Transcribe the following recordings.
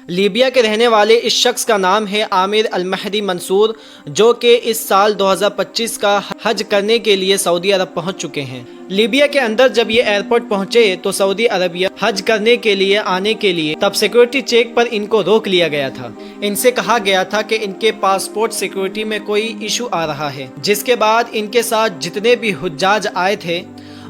Libya کے رہنے والے اس شخص کا نام ہے عامر المہدی منصور، جو کہ اس سال 2025 کا حج کرنے کے لیے سعودی عرب پہنچ چکے ہیں۔ لیبیا کے اندر جب یہ ایئرپورٹ پہنچے تو سعودی عربیہ حج کرنے کے لیے آنے کے لیے تب سیکورٹی چیک پر ان کو روک لیا گیا تھا۔ ان سے کہا گیا تھا کہ ان کے پاسپورٹ سیکورٹی میں کوئی ایشو آ رہا ہے، جس کے بعد ان کے ساتھ جتنے بھی حجاج آئے تھے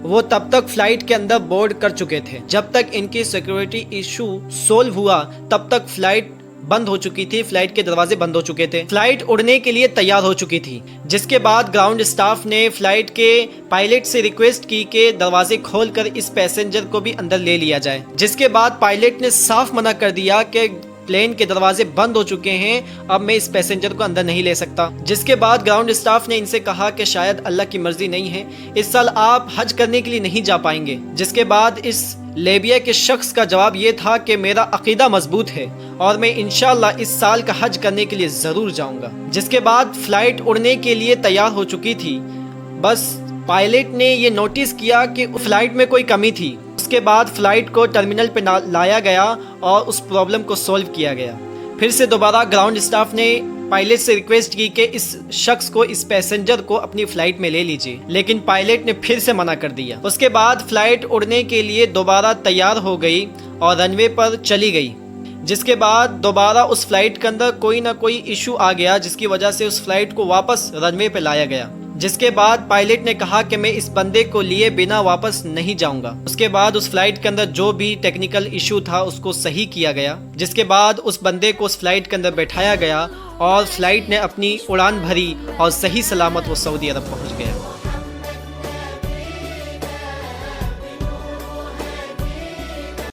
وہ تب تک فلائٹ کے اندر بورڈ کر چکے تھے۔ جب تک ان کی سیکورٹی ایشو سولو ہوا تب تک فلائٹ بند ہو چکی تھی، فلائٹ کے دروازے بند ہو چکے تھے، فلائٹ اڑنے کے لیے تیار ہو چکی تھی، جس کے بعد گراؤنڈ اسٹاف نے فلائٹ کے پائلٹ سے ریکویسٹ کی کہ دروازے کھول کر اس پیسنجر کو بھی اندر لے لیا جائے، جس کے بعد پائلٹ نے صاف منع کر دیا کہ پلین کے دروازے بند ہو چکے ہیں، اب میں اس پیسنجر کو اندر نہیں لے سکتا۔ جس کے بعد گراؤنڈ اسٹاف نے ان سے کہا کہ شاید اللہ کی مرضی نہیں ہے، اس سال آپ حج کرنے کے لیے نہیں جا پائیں گے۔ جس کے بعد اس لیبیا کے شخص کا جواب یہ تھا کہ میرا عقیدہ مضبوط ہے اور میں انشاءاللہ اس سال کا حج کرنے کے لیے ضرور جاؤں گا۔ جس کے بعد فلائٹ اڑنے کے لیے تیار ہو چکی تھی، بس پائلٹ نے یہ نوٹس کیا کہ فلائٹ میں کوئی کمی تھی۔ اس کے بعد فلائٹ کو ٹرمینل پہ لایا گیا اور اس پرابلم کو سولو کیا گیا۔ پھر سے دوبارہ گراؤنڈ اسٹاف نے پائلٹ سے ریکویسٹ کی کہ اس شخص کو، اس پیسنجر کو اپنی فلائٹ میں لے لیجیے، لیکن پائلٹ نے پھر سے منع کر دیا۔ اس کے بعد فلائٹ اڑنے کے لیے دوبارہ تیار ہو گئی اور رن وے پر چلی گئی، جس کے بعد دوبارہ اس فلائٹ کے اندر کوئی نہ کوئی ایشو آ گیا، جس کی وجہ سے اس فلائٹ کو واپس رن وے پہ لایا گیا۔ جس کے بعد پائلٹ نے کہا کہ میں اس بندے کو لیے بنا واپس نہیں جاؤں گا۔ اس کے بعد اس فلائٹ کے اندر جو بھی ٹیکنیکل ایشو تھا اس کو صحیح کیا گیا، جس کے بعد اس بندے کو اس فلائٹ کے اندر بیٹھایا گیا اور فلائٹ نے اپنی اڑان بھری اور صحیح سلامت وہ سعودی عرب پہنچ گیا۔